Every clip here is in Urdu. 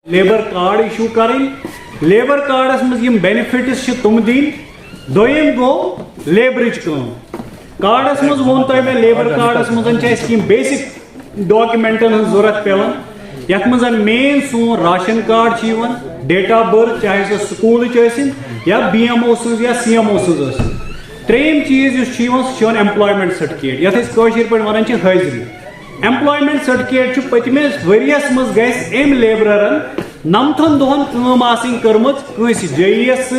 لیبر کارڈ ایشو کریں لیبر کارڈس مز یم بینیفٹس تم دین دویم گو لیبرچ کام کارڈس مز وون تو میں لیبر کارڈس مز بیسک ڈاکیومنٹن ہن ضرورت پیوان یت مز مین سون ration card date of birth چاہے سو سکول یا بی ایم او سز یا سی ایم او سز تریم چیز سہ ایمپلائمنٹ سرٹیفکیٹ یتھ پہ ونان حاضری ایمپلائمنٹ سرٹیفکیٹ پتمس ورس مز گھس ام لیبرن 90 دہن کم آسن کرمز کنس جے ای ایس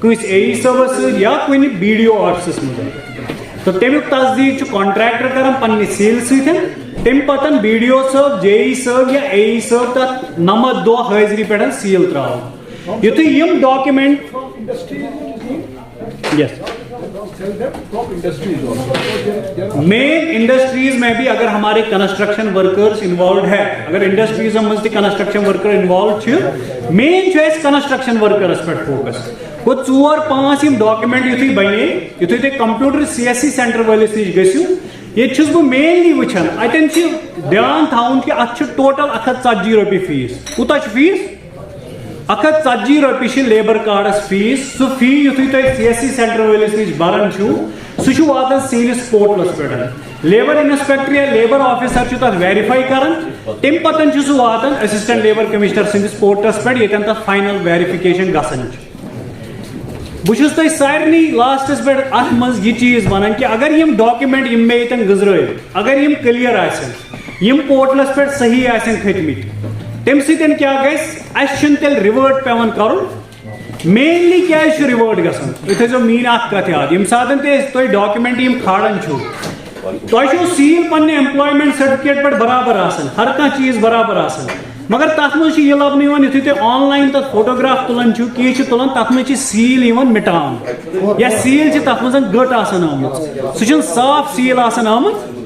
کنس اے ای صبس یا کن بی ڈی او آفسس مز تو تمیک تصدیق کانٹریکٹر کران پنہ سیل ستن تم پتن بی ڈی او صاحب جے ای صاحب یا اے ای صاحب تک 90 دہ حاضری پہ سیل تراؤ یتھ یم ڈاکیومنٹ یس مین انڈسٹریز میں بھی اگر ہمارے کنسٹرکشن ورکرز انوالوڈ ہے اگر انڈسٹریز مز کنسٹرکشن ورکر انوالوڈ مین کنسٹرکشن ورکرس پہ فوکس گو 4-5 یم ڈاکیومنٹ یتھ بنے یتھ تھی computer C S C centre ولس نش گھو یہ بہ مینلی وچان اتن دھیان تھاؤن کہ ات ٹوٹل 140 رۄپیہِ فیس کوٗتاہ چھُ فیس 140 رۄپیہِ لیبر کارڈس فیس سُہ فی یُتھُے تُہۍ سی ایس سی سینٹر ولس نش بران سُہ واتان سٲنِس پورٹلس پٮ۪ٹھ لیبر انسپیکٹر یا لیبر آفیسر چھُ تتھ ویرِفائی کران تمہِ پتن چھُ سُہ واتان اسسٹنٹ لیبر کمشنر سٕنٛدِس پورٹلس پٮ۪ٹھ ییٚتٮ۪ن تتھ فاینل ویرِفِکیشن گژھان چھِ بہٕ چھُس تۄہہِ سارنٕے لاسٹس پٮ۪ٹھ اتھ منٛز یہِ چیٖز ونان کہ اگر یم ڈاکیومنٹ یم مےٚ ییٚتٮ۪ن گٔزرٲے اگر یم کلیر آسن یم پورٹلس پٮ۪ٹھ صحیح آسن کھٔتمٕتۍ تمہِ سۭتۍ کیٛاہ گژھِ اَسہِ چھُنہٕ تیٚلہِ رِوٲٹ پیوان کرُن مینلی کیٛازِ چھُ رِوٲٹ گژھان تُہۍ تھٲیزیو میٲنۍ اکھ کتھ یاد ییٚمہِ ساتہٕ تہِ تُہۍ ڈاکیومنٹ یم کھالان چھُو تۄہہِ چھُو سیٖل پننہِ ایمپلایمنٹ سرٹیفکیٹ پٮ۪ٹھ برابر آسان ہر کانٛہہ چیٖز برابر آسان مگر تتھ منٛز چھُ یہِ لبنہٕ یِوان یُتھُے تُہۍ آن لاین تتھ فوٹوگراف تُلان چھُو کینٛہہ چھِ تُلان تتھ منٛز چھِ سیٖل یِوان مٹاونہٕ یا سیٖل چھِ تتھ منٛز گٔٹ آسان آمٕژ سُہ چھُنہٕ صاف سیٖل آسان آمٕژ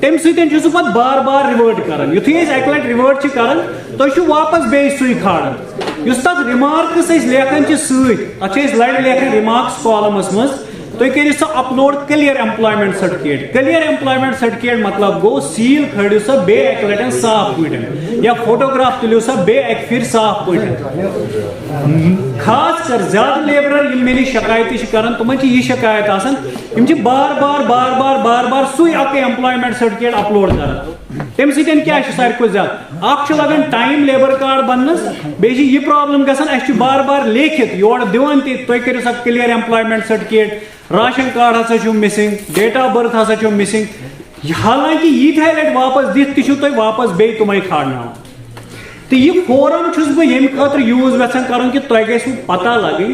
تمہِ سۭتۍ چھُ سُہ پتہٕ بار بار رِوٲٹ کران یُتھُے أسۍ اکہِ لٹہِ رِوٲٹ چھِ کران تُہۍ چھُو واپس بیٚیہِ سُے کھالان یُس تتھ رِمارکٕس أسۍ لیکھان چھِ سۭتۍ اتھ چھِ أسۍ لڑِ لیکھان رِمارکٕس کالمس منٛز تُہۍ کٔرِو سۄ upload clear employment certificate clear employment certificate مطلب گوٚو سیٖل کھٲلِو سۄ بیٚیہِ اکہِ لٹہِ صاف پٲٹھۍ یا فوٹوگراف تُلِو سۄ بیٚیہِ اکہِ پھِرِ صاف پٲٹھۍ خاص کر زیادٕ لیبرر یم مےٚ نِش شکایتہٕ چھِ کران تِمن چھِ یہِ شکایت آسان یم چھِ بار بار سُے اکٕے ایمپلایمنٹ سرٹیفکیٹ اپلوڈ کران تمہِ سۭتۍ کیٛاہ چھُ ساروی کھۄتہٕ زیادٕ اکھ چھُ لگان ٹایم لیبر کارڈ بننس بیٚیہِ چھِ یہِ پرابلم گژھان اَسہِ چھُ بار بار لیکھِتھ یورٕ دِوان تہِ تُہۍ کٔرِو سا clear employment certificate ration card ہسا چھُ مسنگ ڈیٹ آف برتھ ہسا چھُ مسنگ حالانکہ ییٖتیٛاہ لٹہِ واپس دِتھ تہِ چھُو تُہۍ واپس بیٚیہِ تِمے کھالناوان تہٕ یہِ فورم چھُس بہٕ ییٚمہِ خٲطرٕ یوٗز یژھان کرُن کہِ تۄہہِ گژھِوٕ پتہ لگٕنۍ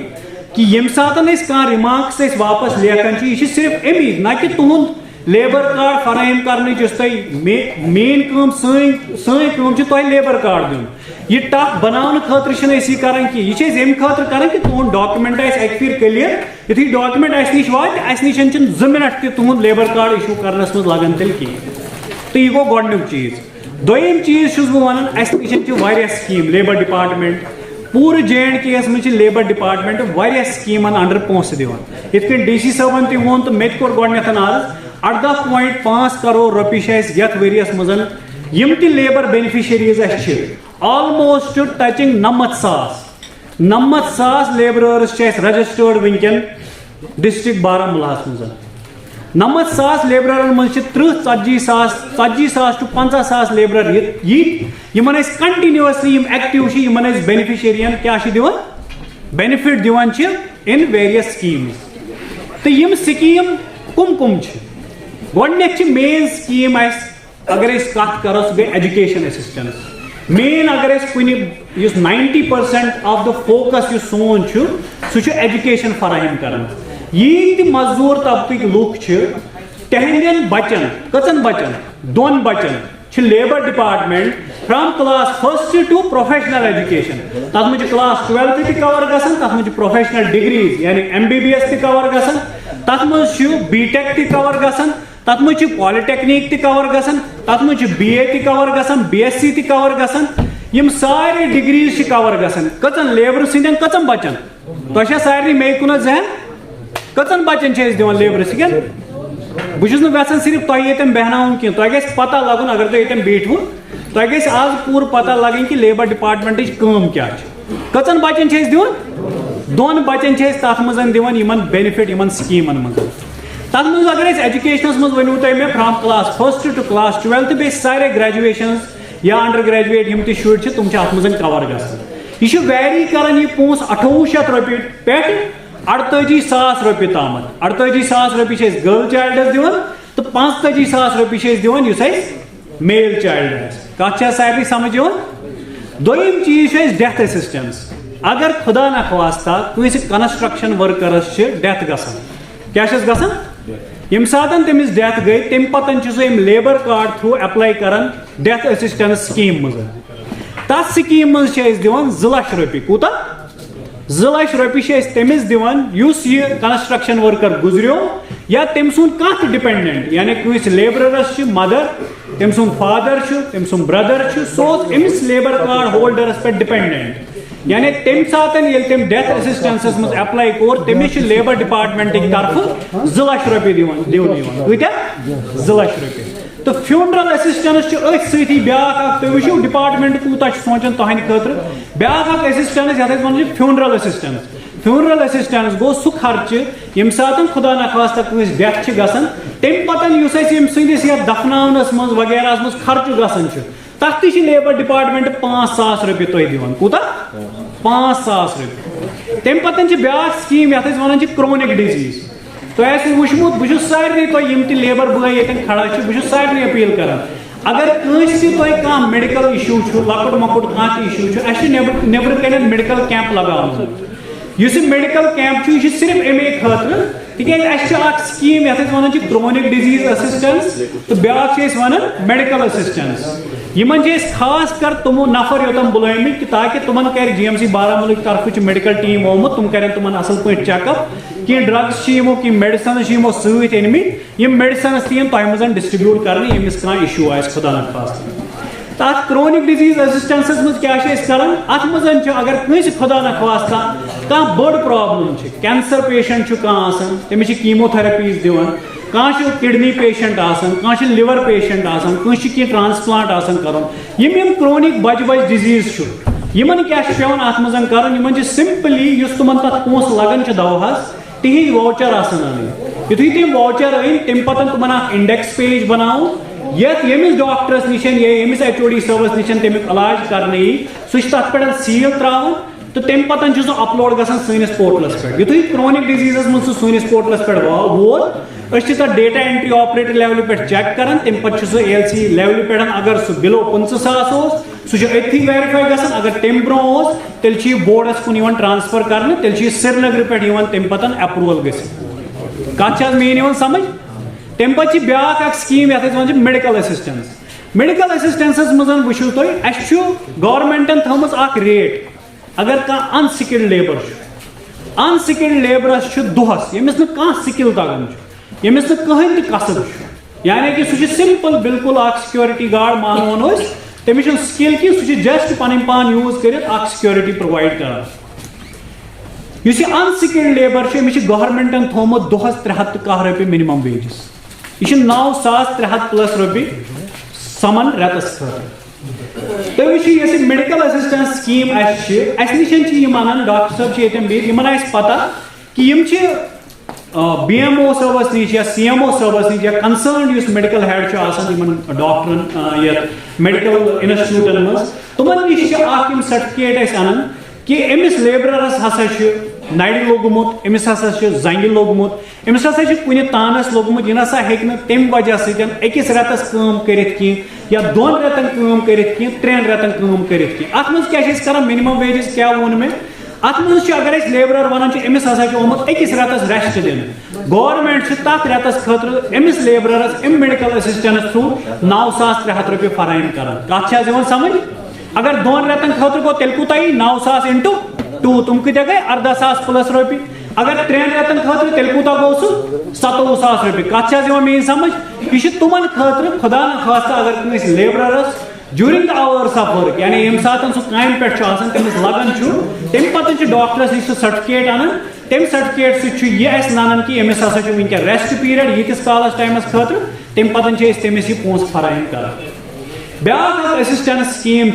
کہ ییٚمہِ ساتہٕ أسۍ کانٛہہ رِمارکٕس أسۍ واپس لیکھان چھِ یہِ چھِ صرف امی نہ کہِ تُہُنٛد لیبر کارڈ فراہم کرنٕچ یُس تۄہہِ مین کٲم سٲنۍ کٲم چھِ تۄہہِ لیبر کارڈ دیُن یہ ٹف بناونہٕ خٲطرٕ چھِنہٕ أسۍ یہِ کران کینٛہہ یہِ چھِ أسۍ اَمہِ خٲطرٕ کران کہِ تُہُنٛد ڈاکیومنٹ آسہِ اکہِ پھِرِ کلیر یُتھُے ڈاکیومنٹ اَسہِ نِش واتہِ اَسہِ نِش چھِنہٕ 2 مِنٹ تہِ تُہُنٛد لیبر کارڈ اِشوٗ کرنس منٛز لگان تیٚلہِ کِہیٖنۍ تہٕ یہِ گوٚو گۄڈنیُک چیٖز دوٚیِم چیٖز چھُس بہٕ ونان اَسہِ نِش چھِ واریاہ سکیٖم لیبر ڈپارٹمنٹ پوٗرٕ JNK یس منٛز چھِ لیبر ڈپارٹمنٹ واریاہ سکیٖمن انڈر پونٛسہٕ دِوان یِتھ کٔنۍ DC صٲبن تہِ ووٚن تہٕ مےٚ تہِ کوٚر گۄڈنیتھ عرض 18.5 کرور رۄپیہِ چھِ اَسہِ یتھ ؤرِیس منٛز یم تہِ لیبر بینِفِشریٖز اَسہِ چھِ آلموسٹ ٹچنگ 90 ساس لیبرٲرٕس چھِ اَسہِ رجسٹٲرڈ ونکیٚن ڈسٹرکٹ بارہمولہس منٛز 90 ساس لیبررن منٛز چھِ 30-40 ساس ٹو 50 ساس لیبرر یِتھۍ یِمن أسۍ کنٹِنیوسلی یم ایکٹِو چھِ یِمن أسۍ بینِفِشرین کیٛاہ چھِ دِوان بینِفٹ دِوان چھِ ان ویریس سکیٖمز تہٕ یم سکیٖم کم چھِ گۄڈنیٚتھ چھِ مین سکیٖم اَسہِ اگر أسۍ کتھ کرو سُہ گٔے ایجوکیشن اسسٹنس مین اگر أسۍ کُنہِ یُس 90% آف د فوکس یُس سون چھُ سُہ چھُ ایجوکیشن فراہم کران ییٖتۍ تہِ مزدوٗر طبقٕکۍ لُکھ چھِ تِہنٛدٮ۪ن بچن کٔژن بچن 2 بچن چھِ labour department from class 1 to professional education تتھ منٛز چھِ کلاس 12 تہِ کور گژھان تتھ منٛز چھِ پروفیشنل ڈگریز یعنی MBBS تہِ کور گژھان تتھ منٛز چھُ B.Tech تہِ کور گژھان تتھ منٛز چھُ پالِٹیکنیٖک تہِ کور گژھان تتھ منٛز چھُ BA تہِ کور گژھان BSc تہِ کور گژھان یم سارے ڈگریز چھِ کور گژھان کٔژن لیبر سٕنٛدٮ۪ن کٔژن بچن تۄہہِ چھا سارنٕے مےٚ کُنتھ ذہن کٔژن بچن چھِ أسۍ دِوان لیبر سٕنٛدٮ۪ن بہٕ چھُس نہٕ یژھان صرف تۄہہِ ییٚتٮ۪ن بیٚہناوُن کینٛہہ تۄہہِ گژھِ پتہ لگُن اگر تُہۍ ییٚتٮ۪ن بیٖٹھوٕ تۄہہِ گژھِ آز پوٗرٕ پتہ لگٕنۍ کہِ لیبر ڈپارٹمنٹٕچ کٲم کیٛاہ چھِ. کٔژن بچن چھِ أسۍ دِوان؟ 2 بچن چھِ أسۍ تتھ منٛز دِوان یِمن بینِفٹ یِمن سکیٖمن منٛز. تتھ منٛز اگر أسۍ ایجوکیشنس منٛز ؤنِو تۄہہِ مےٚ فرام کلاس 1 ٹُو کلاس 12 بیٚیہِ سارے گریجویشنز یا انڈر گریجویٹ یِم تہِ شُرۍ چھِ تِم چھِ اتھ منٛز کور گژھان. یہِ چھُ ویری کران یہِ پونٛسہٕ 2800 رۄپیہِ پٮ۪ٹھ 48,000 رۄپیہِ تامتھ. 48,000 رۄپیہِ چھِ أسۍ گرل چایلڈس دِوان تہٕ 45,000 رۄپیہِ چھِ أسۍ دِوان یُس اَسہِ میل چایلڈ آسہِ. کتھ چھا سارنٕے سمجھ یِوان؟ دوٚیِم چیٖز چھُ اَسہِ ڈیتھ ایسسٹنس. اگر خدا نخواستہ کٲنٛسہِ کنسٹرکشن ورکرس چھِ ڈیتھ گژھان, کیٛاہ چھس گژھان؟ ییٚمہِ ساتہٕ تٔمِس ڈیتھ گٔے تمہِ پتہٕ چھُ سُہ أمۍ لیبر کارڈ تھروٗ ایپلاے کران ڈیتھ ایسسٹنس سکیٖم منٛز. تتھ سکیٖم منٛز چھِ أسۍ دِوان 2 لچھ رۄپیہِ. کوٗتاہ؟ 2 لچھ رۄپیہِ چھِ أسۍ تٔمِس دِوان یُس یہِ کنسٹرکشن ورکر گُزریو یا تٔمۍ سُنٛد کانٛہہ تہِ ڈِپینڈنٹ, یعنی کٲنٛسہِ لیبررس چھِ مدر, تٔمۍ سُنٛد فادر چھُ, تٔمۍ سُنٛد برٛدر چھُ, سُہ اوس أمِس لیبر کارڈ ہولڈرس پٮ۪ٹھ ڈِپینڈنٹ. یعنی تمہِ ساتہٕ ییٚلہِ تٔمۍ ڈیتھ ایسسٹنسس منٛز ایپلاے کوٚر تٔمِس چھِ لیبر ڈپارٹمنٹٕکۍ طرفہٕ 2 لچھ رۄپیہِ دِوان یِوان. کۭتیاہ؟ 2 لچھ رۄپیہِ. تہٕ فیونرل ایسسٹنس چھُ أتھۍ سۭتی بیاکھ اکھ. تُہۍ وٕچھِو ڈپارٹمنٹ کوٗتاہ چھُ سونٛچان تُہنٛدِ خٲطرٕ. بیاکھ اکھ ایسسٹنس یتھ أسۍ ونان چھِ فیونرل ایسسٹنس. فیونرل ایسسٹنس گوٚو سُہ خرچہٕ ییٚمہِ ساتہٕ خدا نخواستہ کٲنٛسہِ ڈیتھ چھِ گژھان تمہِ پتہٕ یُس اَسہِ ییٚمہِ سٕنٛدِس یتھ دفناونس منٛز وغیرہس منٛز خرچہٕ گژھان چھُ تتھ تہِ چھِ لیبر ڈپارٹمنٹ 5,000 رۄپیہِ تۄہہِ دِوان. کوٗتاہ؟ 5,000 رۄپیہِ. تمہِ پتہٕ چھِ بیاکھ سکیٖم یتھ أسۍ ونان چھِ کرونِک ڈِزیٖز. تۄہہِ آسِوٕ وٕچھمُت, بہٕ چھُس سارنٕے تۄہہِ یِم تہِ لیبر بٲے ییٚتٮ۪ن کھڑا چھِ بہٕ چھُس سارنٕے اپیٖل کران, اگر کٲنٛسہِ تہِ تۄہہِ کانٛہہ میڈِکل اِشوٗ چھُ, لۄکُٹ مۄکُٹ کانٛہہ تہِ اِشوٗ چھُ, اَسہِ چھُ نیبرٕ کَنٮ۪تھ میڈِکل کیمپ لگاوُن. یُس یہِ میڈِکل کیمپ چھُ یہِ چھُ صرف اَمے خٲطرٕ تِکیازِ اَسہِ چھِ اکھ سکیٖم یتھ أسۍ ونان چھِ کرونِک ڈِزیٖز ایسسٹنس تہٕ بیاکھ چھِ أسۍ ونان میڈِکل ایسسٹنس. یِمن چھِ أسۍ خاص کر تِمو نفر یوٚتن بُلٲومٕتۍ کہِ تاکہِ تِمن کرِ GMC بارہمولہٕکۍ طرفہٕ چھُ میڈِکل ٹیٖم آمُت, تِم کرن تِمن اصل پٲٹھۍ چیک اپ. کینٛہہ ڈرگس چھِ یِمو, کینٛہہ میڈِسنز چھِ یِمو سۭتۍ أنمٕتۍ, یِم میڈِسنز تہِ یِن تۄہہِ منٛز ڈسٹربیوٗٹ کرنہٕ ییٚمِس کانٛہہ اِشوٗ آسہِ خدا نخواستہ. تتھ کرونِک ڈِزیٖز ایسسٹنسس منٛز کیٛاہ چھِ أسۍ کران؟ اتھ منٛز چھُ اگر کٲنٛسہِ خدا نخواستہ کانٛہہ بٔڑ پرابلم چھِ, کینسر پیشنٹ چھُ کانٛہہ آسان تٔمِس چھِ کیٖموتھرپیٖز دِوان, کانٛہہ چھُ کڈنی پیشنٹ آسان, کانٛہہ چھُ لِور پیشنٹ آسان, کٲنٛسہِ چھُ کینٛہہ ٹرانسپلانٹ آسان کرُن. یِم کرونِک بجہِ ڈِزیٖز چھُ یِمن کیٛاہ چھُ پیوان اتھ منٛز کرُن؟ یِمن چھِ سمپلی یُس تِمن تتھ پونٛسہٕ لگان چھِ دوہس تِہنٛدۍ واوچر آسان انٕنۍ. یِتھُے تِم واوچر أنۍ تمہِ پتہٕ تِمن اکھ انڈیکس پیج بناوُن یتھ ییٚمِس ڈاکٹرس نِشن یا ییٚمِس HOD صٲبس نِشن تمیُک علاج کرنہٕ یی سُہ چھُ تتھ پٮ۪ٹھ سیٖل تراوان تہٕ تمہِ پتہٕ چھُ سُہ اپلوڈ گژھان سٲنِس پورٹلس پٮ۪ٹھ. یِتھُے کرونِک ڈِزیٖزس منٛز سُہ سٲنِس پورٹلس پٮ۪ٹھ ووت أسۍ چھِ تتھ ڈیٹا اینٹری آپریٹر لیولہِ پٮ۪ٹھ چیک کران. تمہِ پتہٕ چھُ سُہ ALC لیولہِ پٮ۪ٹھ اگر سُہ بِلو 15,000 اوس سُہ چھُ أتھی ویرِفاے گژھان. اگر تمہِ برونٛہہ اوس تیٚلہِ چھُ یہِ بورڈس کُن یِوان ٹرانسفر کرنہٕ, تیٚلہِ چھُ یہِ سرینگرٕ پٮ۪ٹھ یِوان تمہِ پتہٕ اپروول گٔژھِتھ. کتھ چھِ حظ میٲنۍ یِوان سمجھ؟ تمہِ پتہٕ چھِ بیاکھ اکھ سکیٖم یتھ أسۍ ونان چھِ میڈِکل ایسسٹنس. میڈِکل ایسسٹنسس منٛز وٕچھِو تُہۍ اَسہِ چھُ گورمینٹن تھٲومٕژ اکھ ریٹ. اگر کانٛہہ انسکلڈ لیبر چھُ, انسکلڈ لیبرس چھُ دۄہس ییٚمِس نہٕ کانٛہہ سکل تگان چھُ, ییٚمِس نہٕ کٕہٕنۍ تہِ کسب چھُ, یعنی کہِ سُہ چھُ سمپل بالکل اکھ سکیورٹی گارڈ مانون أسۍ, تٔمِس چھُنہٕ سکل کینٛہہ, سُہ چھُ جسٹ پنٕنۍ پان یوٗز کٔرِتھ اکھ سکیورٹی پرووایڈ کران. یُس یہِ انسکلڈ لیبر چھُ أمِس چھُ گورمینٹن تھوٚومُت دۄہس 310 رۄپیہِ مِنِمم ویجز. یہِ چھُ 9,300+ رۄپیہِ سمان رٮ۪تس خٲطرٕ. تُہۍ وٕچھِو یۄس یہِ میڈِکل ایسسٹنس سکیٖم اَسہِ چھِ, اَسہِ نِش چھِ یِم انان, ڈاکٹر صٲب چھِ ییٚتٮ۪ن بِہِتھ, یِمن آسہِ پتہ کہِ یِم چھِ BMO صٲبس نِش یا CMO صٲبس نِش یا کنسٲرنڈ یُس میڈِکل ہیڈ چھُ آسان یِمن ڈاکٹرن یتھ میڈِکل انسٹِچوٗٹن منٛز, تِمن نِش چھِ اکھ یِم سرٹِفکیٹ أسۍ انان کہِ أمِس لیبررس ہسا چھُ نرِ لوٚگمُت, أمِس ہسا چھُ زنگہِ لوٚگمُت, أمِس ہسا چھُ کُنہِ تانس لوٚگمُت, یہِ نسا ہیٚکہِ نہٕ تمہِ وجہ سۭتۍ أکِس رٮ۪تس کٲم کٔرِتھ کینٛہہ یا 2 رٮ۪تن کٲم کٔرِتھ کینٛہہ, 3 رٮ۪تن کٲم کٔرِتھ کینٛہہ. اتھ منٛز کیٛاہ چھِ أسۍ کران؟ مِنِمم ویجز کیٛاہ ووٚن مےٚ, اتھ منٛز چھُ اگر أسۍ لیبرر ونان چھِ أمِس ہسا چھُ آمُت أکِس رٮ۪تس ریسٹ دِنہٕ, گورمینٹ چھُ تتھ رٮ۪تس خٲطرٕ أمِس لیبررس اَمہِ میڈِکل ایسسٹنس تھروٗ 9,300 رۄپیہِ فراہم کران. کتھ چھِ حظ یِوان سمجھ؟ اگر 2 رٮ۪تن خٲطرٕ گوٚو تیٚلہِ کوٗتاہ یی؟ 9,000 × 2 تِم کۭتیاہ گٔے؟ 18,000+ رۄپیہِ. اگر 3 رٮ۪تن خٲطرٕ تیٚلہِ کوٗتاہ گوٚو سُہ؟ 27,000 رۄپیہِ. کتھ چھِ حظ یِوان میٲنۍ سمجھ؟ یہِ چھُ تِمن خٲطرٕ خدا نخواستہ اگر کٲنٛسہِ labourers during the hours of work یعنی ییٚمہِ ساتہٕ سُہ کامہِ پٮ۪ٹھ چھُ آسان تٔمِس لگان چھُ, تمہِ پتہٕ چھُ ڈاکٹرس نِش سُہ سرٹِفکیٹ انان. تمہِ سرٹِفکیٹ سۭتۍ چھُ یہِ اَسہِ ننان کہِ أمِس ہسا چھُ وٕنکیٚن ریسٹ پیٖریڈ ییٖتِس کالس ٹایمس خٲطرٕ, تمہِ پتہٕ چھِ أسۍ تٔمِس یہِ پونٛسہٕ فراہم کران. بیاکھ اسسٹنس سکیم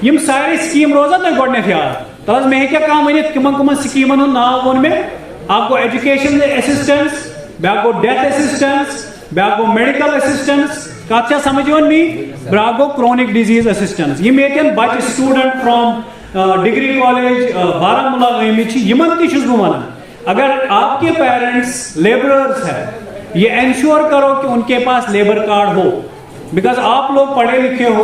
یم سارے سکیم روزان تہ گۄڈنیتھ یاد تاز میں کیا کام ونت کمن سکیمن ہند ناو وون میں اکھ گو ایجوکیشن اسسٹنس بیاکھ گو ڈیتھ اسسٹنس بیاکھ گو میڈیکل اسسٹنس کت چھا سمجھ یوان می بیاکھ گو کرونک ڈیزیز اسسٹنس یم یتن بچہ student from degree college Baramulla آمت یمن تہ چھس بہ ونان اگر آپ کے پیرنٹس لیبررز ہیں یہ انشور کرو کہ ان کے پاس لیبر کارڈ ہو بیکاز آپ لوگ پڑھے لکھے ہو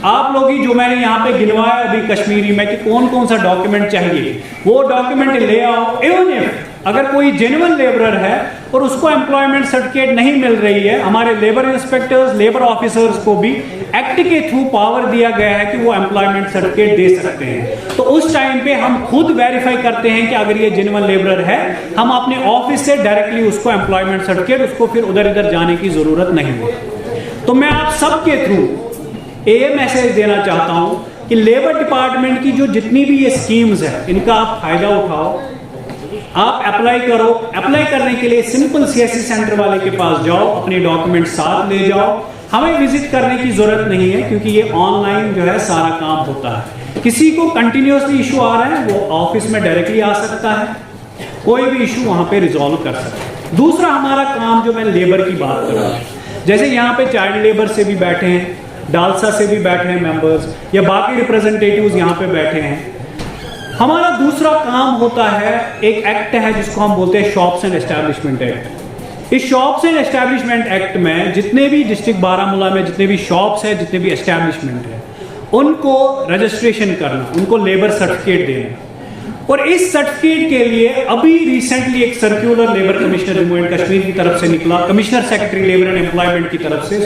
آپ لوگ ہی جو میں نے یہاں پہ گنوایا ابھی کشمیری میں کہ کون سا ڈاکیومنٹ چاہیے وہ ڈاکیومنٹ لے آؤ. ایون اگر کوئی جینوئن لیبرر ہے اور اس کو امپلائمنٹ سرٹیفکیٹ نہیں مل رہی ہے, ہمارے لیبر انسپیکٹرز لیبر آفیسرز کو بھی ایکٹ کے تھرو پاور دیا گیا ہے کہ وہ امپلائمنٹ سرٹیفکیٹ دے سکتے ہیں. تو اس ٹائم پہ ہم خود ویریفائی کرتے ہیں کہ اگر یہ جینوئن لیبرر ہے ہم اپنے آفس سے ڈائریکٹلی اس کو امپلائمنٹ سرٹیفکیٹ, اس کو پھر ادھر ادھر جانے کی ضرورت نہیں ہے. تو میں آپ سب کے تھرو یہ میسج دینا چاہتا ہوں کہ لیبر ڈپارٹمنٹ کی جو جتنی بھی یہ اسکیمز ہیں ان کا آپ فائدہ اٹھاؤ, آپ اپلائی کرو. اپلائی کرنے کے لیے simple C S C centre والے کے پاس جاؤ, اپنے ڈاکیومنٹ ساتھ لے جاؤ. ہمیں وزٹ کرنے کی ضرورت نہیں ہے کیونکہ یہ آن لائن جو ہے سارا کام ہوتا ہے. کسی کو کنٹینیوسلی ایشو آ رہا ہے وہ آفس میں ڈائریکٹلی آ سکتا ہے, کوئی بھی ایشو وہاں پہ ریزالو کر سکتا ہے. دوسرا ہمارا کام جو میں لیبر کی بات کر رہا ہوں, جیسے یہاں پہ چائلڈ لیبر سے بھی بیٹھے ہیں, ڈالسا سے بھی بیٹھے ہیں ممبرز, یا باقی ریپرزنٹیٹیوز یہاں پہ بیٹھے ہیں. ہمارا دوسرا کام ہوتا ہے, ایک ایکٹ ہے جس کو ہم بولتے ہیں شاپس اینڈ اسٹیبلشمنٹ ایکٹ. اس شاپس اینڈ اسٹیبلشمنٹ ایکٹ میں جتنے بھی ڈسٹرکٹ بارہمولہ میں جتنے بھی شاپس ہیں, جتنے بھی اسٹیبلشمنٹ ہیں, ان کو رجسٹریشن کرنا, ان کو لیبر سرٹیفکیٹ دینا. اور اس سرٹیفکیٹ کے لیے ابھی ریسنٹلی ایک circular labour commissioner Jammu and Kashmir کی طرف سے نکلا, commissioner secretary labour and employment کی طرف سے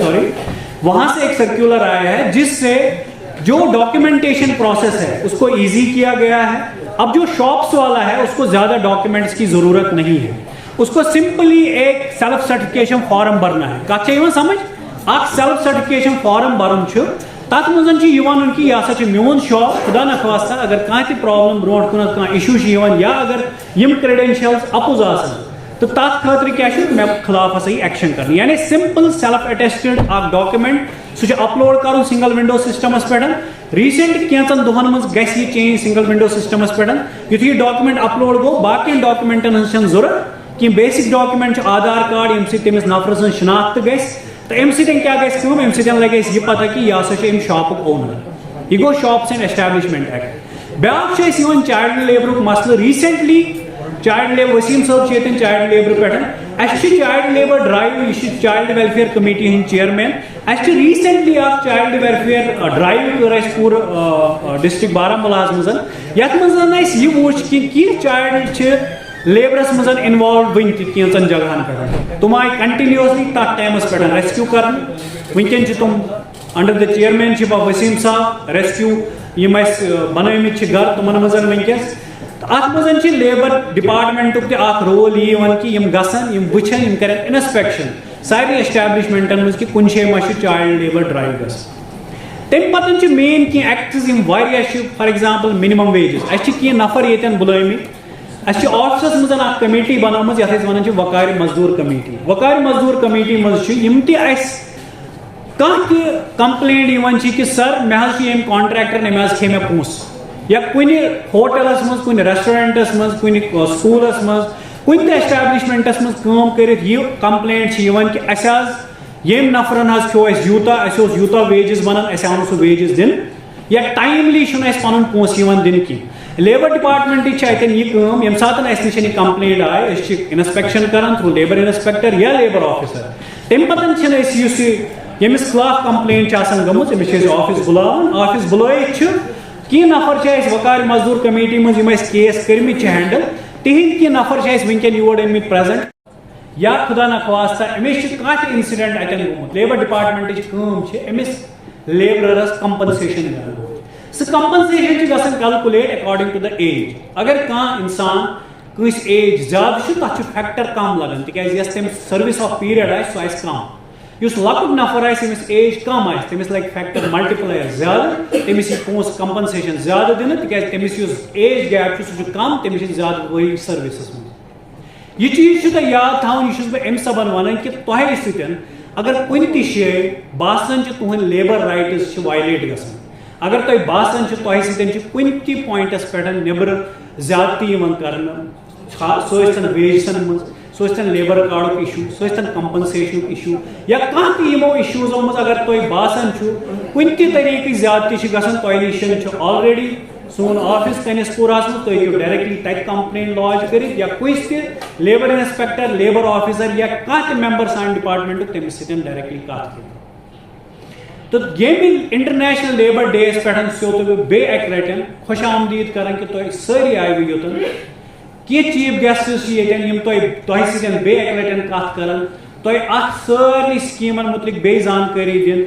وہاں سے ایک سرکولر آیا ہے جس سے جو ڈاکیومنٹیشن پروسیس ہے اس کو ایزی کیا گیا ہے. اب جو شاپس والا ہے اس کو زیادہ ڈاکیومنٹس کی ضرورت نہیں ہے, اس کو سمپلی ایک سیلف سرٹیفکیشن فارم بھرنا ہے. کت چھے یوان سمجھ, اکھ سیلف سرٹیفکیشن فارم بھرن چھ, تت منزن چھ یوان کہ یہ ہسا چھ میون شاپ, خدا نخواستہ اگر کانٛہہ تہِ پرابلم برونٛٹھ کُنتھ کانٛہہ ایشو چھ یوان, یا اگر یم کریڈینشلز اپوز آسن تو تات خاطر کیا چھ مے خلاف ہسا یہ ایکشن کرنا. یعنی سمپل سیلف اٹیسٹڈ اکھ ڈاکیومنٹ سُہ چھُ اپلوڈ کرُن سنگل ونڈو سسٹمس پہ. ریسنٹ کینژن دۄہن منٛز گژھِ یہِ چینج سنگل ونڈو سسٹمس پہ. یُتھُے یہِ ڈاکیومنٹ اپلوڈ گوٚو باقین ڈاکیومنٹن ہٕنٛز چھنہٕ ضرورت کینٛہہ. بیسک ڈاکیومنٹ چھُ آدھار کارڈ ییٚمہِ سۭتۍ تٔمِس نفرٕ سٕنٛز شناخت گژھِ, تو امہِ سۭتۍ کیٛاہ گژھِ کٲم, امہِ سۭتۍ لگہِ اَسہِ یہِ پتہ کہ یہِ ہسا چھُ امہِ شاپُک اونر. یہِ گوٚو شاپس اینڈ ایسٹیبلشمنٹ ایکٹ. بیاکھ چھُ اَسہِ یِوان چایلڈ لیبرُک مسلہٕ. ریسنٹلی چایلڈ لیبر وسیم صٲب چھِ ییٚتٮ۪ن چایلڈ لیبر پٮ۪ٹھ. اَسہِ چھِ چایلڈ لیبر ڈرایو, یہِ چھِ چایلڈ ویلفیئر کمیٹی ہٕنٛدۍ چیئرمین. اَسہِ چھِ ریسنٹلی اکھ چایلڈ ویلفیئر ڈرایو کٔر اَسہِ پوٗرٕ ڈسٹرکٹ بارہمولہس منٛز, یتھ منٛز اَسہِ یہِ وٕچھ کہِ کینٛہہ چایلڈ چھِ لیبرس منٛز انوالو ون تہِ کینٛژن جگہن پٮ۪ٹھ. تِم آیہِ کنٹینیوسلی تتھ ٹایمس پٮ۪ٹھ ریسکیوٗ کرنہٕ. ونکیٚن چھِ تِم انڈر د چیئرمینشپ آف وسیم صاحب ریسکیوٗ یم اَسہِ بنٲومٕتۍ چھِ گھر تِمن منٛز ونکیٚس. اتھ منٛز چھِ لیبر ڈپارٹمنٹُک تہِ اکھ رول یہِ یِوان کہ یم گژھن, یم وٕچھن, یم کرن انسپیکشن سارے ایسٹیبلشمنٹن منٛز کہ کُنہِ جایہِ ما چھُ چایلڈ لیبر ڈرایو گژھان. تمہِ پتہٕ چھِ مین کینٛہہ ایکٹٕز یم واریاہ چھِ, فار ایگزامپل منِمم ویجز. اَسہِ چھِ کینٛہہ نفر ییٚتٮ۪ن بُلٲومٕتۍ. اَسہِ چھِ آفسس منٛز اکھ کمیٹی بنٲومٕژ یتھ أسۍ ونان چھِ وقارِ مزدوٗر کمیٹی. وقارِ مزدوٗر کمیٹی منٛز چھِ یم تہِ اَسہِ کانٛہہ تہِ کمپلینٹ یِوان چھِ کہ سر مےٚ حظ چھُ ییٚمہِ کانٹریکٹر أمۍ حظ کھے مےٚ پونٛسہٕ, یا کُنہِ ہوٹلس منٛز, کُنہِ ریسٹورنٹس منٛز, کُنہِ سکوٗلس منٛز, کُنہِ تہِ ایسٹیبلشمنٹس منٛز کٲم کٔرِتھ یہِ کمپلینٹ چھِ یِوان کہ اَسہِ حظ ییٚمۍ نفرن حظ کھیوٚو اَسہِ یوٗتاہ, اَسہِ اوس یوٗتاہ ویجز بنان, اَسہِ آو نہٕ سُہ ویجز دِنہٕ, یا ٹایملی چھُنہٕ اَسہِ پنُن پونٛسہٕ یِوان دِنہٕ کینٛہہ. لیبر ڈپارٹمنٹٕچ چھِ اَتٮ۪ن یہِ کٲم, ییٚمہِ ساتہٕ اَسہِ نِش یہِ کمپلینٹ آیہِ أسۍ چھِ انسپیکشن کران تھروٗ لیبر انسپیکٹر یا لیبر آفیسر. تمہِ پتہٕ چھِنہٕ أسۍ یُس یہِ ییٚمِس خلاف کمپلینٹ چھِ آسان گٔمٕژ أمِس چھِ أسۍ آفس بُلاوان. آفس بُلٲیِتھ چھِ کینٛہہ نفر چھِ اَسہِ وقارِ مزدوٗر کمیٹی منٛز یم اَسہِ کیس کٔرمٕتۍ چھِ ہینڈل. تِہنٛدۍ کینٛہہ نفر چھِ اَسہِ ونکیٚن یور أنمٕتۍ پریزنٹ, یا خدا نخواستہ أمِس چھِ کانٛہہ تہِ انسیڈنٹ اتٮ۪ن گوٚمُت. لیبر ڈپارٹمنٹٕچ کٲم چھِ أمِس لیبررس کمپنسیشن دِنۍ. سُہ کمپنسیشن چھِ گژھان calculate according to the age. اگر کانٛہہ انسان کٲنٛسہِ ایج زیادٕ چھُ تتھ چھُ فیکٹر کم لگان تِکیازِ یۄس تٔمِس سٔروِس آف پیریڈ آسہِ سُہ آسہِ کم. یُس لۄکُٹ نفر آسہِ ییٚمِس ایج کم آسہِ تٔمِس لگہِ فیکٹر ملٹِپلایر زیادٕ, تٔمِس یی پونٛسہٕ کمپنسیشن زیادٕ دِنہٕ تِکیازِ تٔمِس یُس ایج گیپ چھُ سُہ چھُ کم, تٔمِس چھِ زیادٕ ؤری سٔروِسس منٛز. یہ چیز چھُ تۄہہِ یاد تھاوُن, یہِ چھُس بہٕ امہِ سبب ونان کہ تۄہہِ سۭتۍ اگر کن تہ جائے باسان تہند لیبر رائٹس وائلیٹ گژھان اگر تہ باسان تہ سۭتۍ کن تہ پوائنٹس پہ نبر زیادتی کرنا سن ویجسن مز سن لیبر کارڈ ایشو سن کمپنسیشن ایشو یا کھانا تہ یمو ایشوزو مز اگر تہ باسان کن تہ طریقہ زیادتی گژھان تہ نش آلریڈی سون آفس کنس پوراس مز تھی ہیٚکِو ڈائریکٹلی تک کمپلین لاج کرت یا کس تہ لیبر انسپیکٹر لیبر آفیسر یا کھانا تہ ممبر سان ڈپارٹمنٹ تمس سۭتۍ ڈائریکٹلی کت کرت تو ییٚمہِ انٹرنیشنل لیبر ڈیس پہ سیوت بہٕ بیٚیہِ اکہِ لٹہِ خوش آمدید کران کہ تُہۍ سٲری آیوٕ یوٚتن کینٛہہ چیف گیسٹس ییٚتٮ۪ن یِم تۄہہِ سۭتۍ بیٚیہِ اکہِ لٹہِ کتھ کران تۄہہِ اتھ سارنٕے سکیٖمن متعلق بیٚیہِ زانکٲری دِنۍ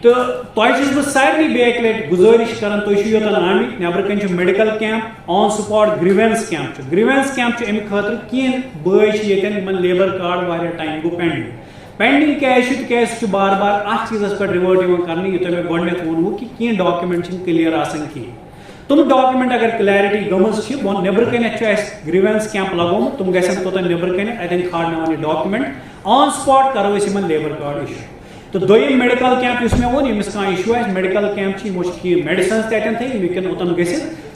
تو تۄہہِ چھُس بہٕ سارنٕے بیٚیہِ اکہِ لٹہِ گُزٲرِش کران تُہۍ چھِو یوٚتن آمٕتۍ نیٚبرٕ کَنۍ چھُ میڈیکل کیمپ آن سپاٹ گریوینس کیمپ چھُ گریوینس کیمپ چھُ اَمہِ خٲطرٕ کینٛہہ بٲے چھِ ییٚتٮ۪ن یِمن لیبر کارڈ واریاہ ٹایم گوٚو پینڈنگ کیازِ چھُ تِکیازِ سُہ چھُ بار بار اتھ چیٖزس پٮ۪ٹھ رِوٲٹ یِوان کرنہٕ یہِ تۄہہِ مےٚ گۄڈٕنیتھ ووٚنوُ کہِ کینٛہہ ڈاکیومنٹ چھِنہٕ کلیر آسان کِہیٖنۍ تم ڈاکیومنٹ اگر کلیرٹی گٔمٕژ چھِ نٮ۪برٕ کَنٮ۪تھ چھُ اَسہِ گریوینس کیمپ لگومُت تم گژھن توٚتن نٮ۪برٕ کَنٮ۪تھ اَتٮ۪ن کھالناوان یہِ ڈاکیومنٹ آن سپاٹ کرو أسۍ یِمن لیبر کارڈ اِشوٗ تو دوٚیِم میڈیکل کیمپ یُس مےٚ ووٚن ییٚمِس کانٛہہ اِشوٗ آسہِ میڈیکل کیمپ چھِ یِمو چھِ کینٛہہ میڈِسنز تہِ اَتٮ۪ن تھٲیِتھ یِم ہیٚکن اوٚتن گٔژھِتھ